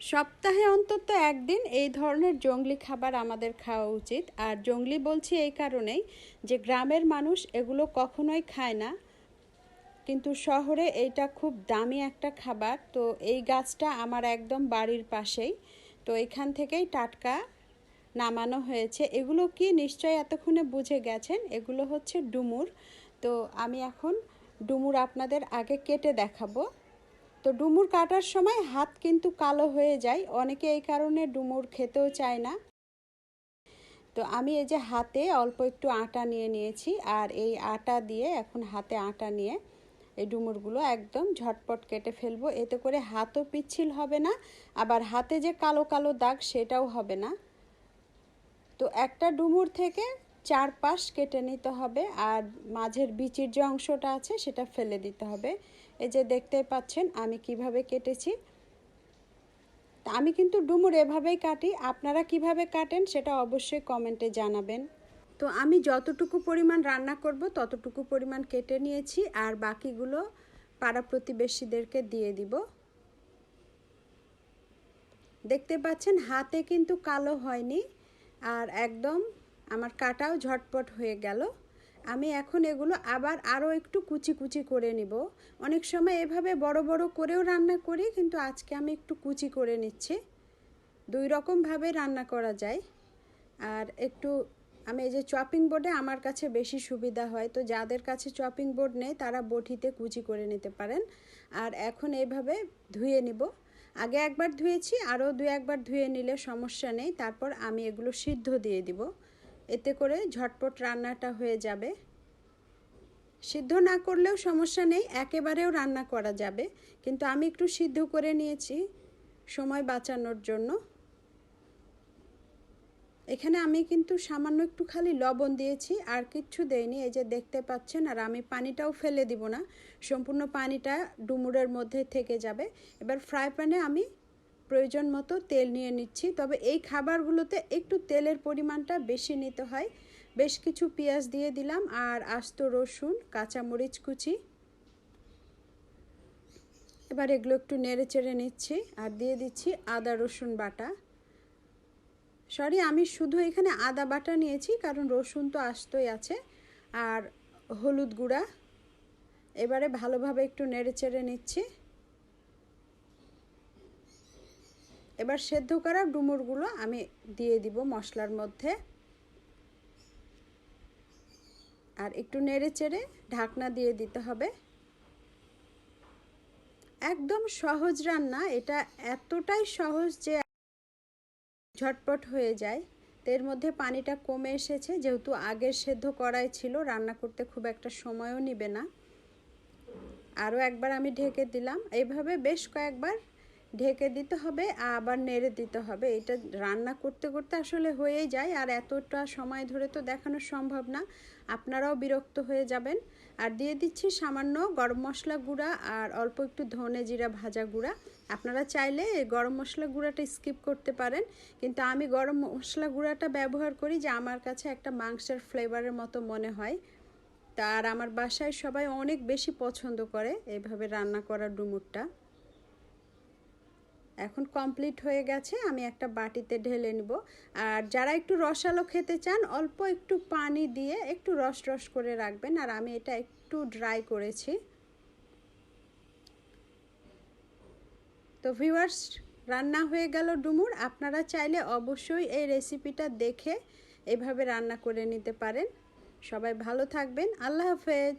সপ্তাহে অন্তত একদিন এই ধরনের জংলি খাবার আমাদের খাওয়া উচিত। আর জংলি বলছি এই কারণেই যে গ্রামের মানুষ এগুলো কখনোই খায় না, কিন্তু শহরে এইটা খুব দামি একটা খাবার। তো এই গাছটা আমার একদম বাড়ির পাশেই, তো এখান থেকেই টাটকা নামানো হয়েছে। এগুলো কি নিশ্চয়ই এতক্ষণে বুঝে গেছেন, এগুলো হচ্ছে ডুমুর। তো আমি এখন ডুমুর আপনাদের আগে কেটে দেখাবো। তো ডুমুর কাটার সময় হাত কিন্তু কালো হয়ে যায়, অনেকে এই কারণে ডুমুর খেতেও চায় না। তো আমি এই যে হাতে অল্প একটু আটা নিয়ে নিয়েছি, আর এই আটা দিয়ে এখন হাতে আটা নিয়ে এই ডুমুরগুলো একদম ঝটপট কেটে ফেলবো। এতে করে হাতও পিচ্ছিল হবে না, আবার হাতে যে কালো কালো দাগ সেটাও হবে না। তো একটা ডুমুর থেকে 4 পাশ কেটে নিতে হবে, আর মাঝের বিচির যে অংশটা আছে সেটা ফেলে দিতে হবে। এই যে দেখতে পাচ্ছেন আমি কিভাবে কেটেছি। আমি কিন্তু ডুমুর এভাবেই কাটি, আপনারা কিভাবে কাটেন সেটা অবশ্যই কমেন্টে জানাবেন। তো আমি যতটুকু পরিমাণ রান্না করব ততটুকু পরিমাণ কেটে নিয়েছি, আর বাকিগুলো পাড়া প্রতিবেশীদেরকে দিয়ে দিব। দেখতে পাচ্ছেন হাতে কিন্তু কালো হয়নি, আর একদম আমার কাটাও ঝটপট হয়ে গেল। আমি এখন এগুলো আবার আরও একটু কুচি কুচি করে নিব। অনেক সময় এভাবে বড় বড় করেও রান্না করি, কিন্তু আজকে আমি একটু কুচি করে নিচ্ছি। দুই রকমভাবে রান্না করা যায়। আর একটু আমি এই যে চপিং বোর্ডে আমার কাছে বেশি সুবিধা হয়, তো যাদের কাছে চপিং বোর্ড নেই তারা বটিতে কুচি করে নিতে পারেন। আর এখন এইভাবে ধুয়ে নিব। আগে একবার ধুয়েছি, আরও 2-1বার ধুয়ে নিলে সমস্যা নেই। তারপর আমি এগুলো সিদ্ধ দিয়ে দিব, এতে করে ঝটপট রান্নাটা হয়ে যাবে। সিদ্ধ না করলেও সমস্যা নেই, একেবারেও রান্না করা যাবে, কিন্তু আমি একটু সিদ্ধ করে নিয়েছি সময় বাঁচানোর জন্য। এখানে আমি কিন্তু সামান্য একটু খালি লবণ দিয়েছি, আর কিচ্ছু দেইনি। এই যে দেখতে পাচ্ছেন, আর আমি পানিটাও ফেলে দিব না, সম্পূর্ণ পানিটা ডুমুরের মধ্যে থেকে যাবে। এবার ফ্রাই প্যানে আমি প্রয়োজন মতো তেল নিয়ে নিচ্ছি, তবে এই খাবারগুলোতে একটু তেলের পরিমাণটা বেশি নিতে হয়। বেশ কিছু পেঁয়াজ দিয়ে দিলাম, আর আস্ত রসুন, কাঁচামরিচ কুচি। এবার এগুলো একটু নেড়ে চেড়ে নিচ্ছি, আর দিয়ে দিচ্ছি আদা রসুন বাটা। সরি, আমি শুধু এখানে আদা বাটা নিয়েছি, কারণ রসুন তো আস্তই আছে। আর হলুদ গুঁড়া। এবারে ভালোভাবে একটু নেড়ে চেড়ে নিচ্ছি। এবার সেদ্ধ করা ডুমুরগুলো আমি দিয়ে দিব মশলার মধ্যে, আর একটু নেড়ে চেড়ে ঢাকনা দিয়ে দিতে হবে। একদম সহজ রান্না এটা, এতটাই সহজ যে ঝটপট হয়ে যায়। তো এর মধ্যে পানিটা কমে এসেছে, যেহেতু আগের সেদ্ধ করাই ছিল, রান্না করতে খুব একটা সময়ও নেবে না। আরও একবার আমি ঢেকে দিলাম। এইভাবে বেশ কয়েকবার ঢেকে দিতে হবে, আবার নেড়ে দিতে হবে। এটা রান্না করতে করতে আসলে হয়েই যায়, আর এতটা সময় ধরে তো দেখানো সম্ভব না, আপনারাও বিরক্ত হয়ে যাবেন। আর দিয়ে দিচ্ছি সামান্য গরম মশলা গুঁড়া, আর অল্প একটু ধনে জিরা ভাজা গুঁড়া। আপনারা চাইলে গরম মশলা গুঁড়াটা স্কিপ করতে পারেন, কিন্তু আমি গরম মশলা গুঁড়াটা ব্যবহার করি, যে আমার কাছে একটা মাংসের ফ্লেভারের মতো মনে হয়। তার আমার বাসায় সবাই অনেক বেশি পছন্দ করে এইভাবে রান্না করা ডুমুরটা। এখন কমপ্লিট হয়ে গেছে, আমি একটা বাটিতে ঢেলে নিব। আর যারা একটু রসালো খেতে চান, অল্প একটু পানি দিয়ে একটু রস রস করে রাখবেন, আর আমি এটা একটু ড্রাই করেছি। তো ভিউয়ার্স, রান্না হয়ে গেল ডুমুর। আপনারা চাইলে অবশ্যই এই রেসিপিটা দেখে এভাবে রান্না করে নিতে পারেন। সবাই ভালো থাকবেন, আল্লাহ হাফেজ।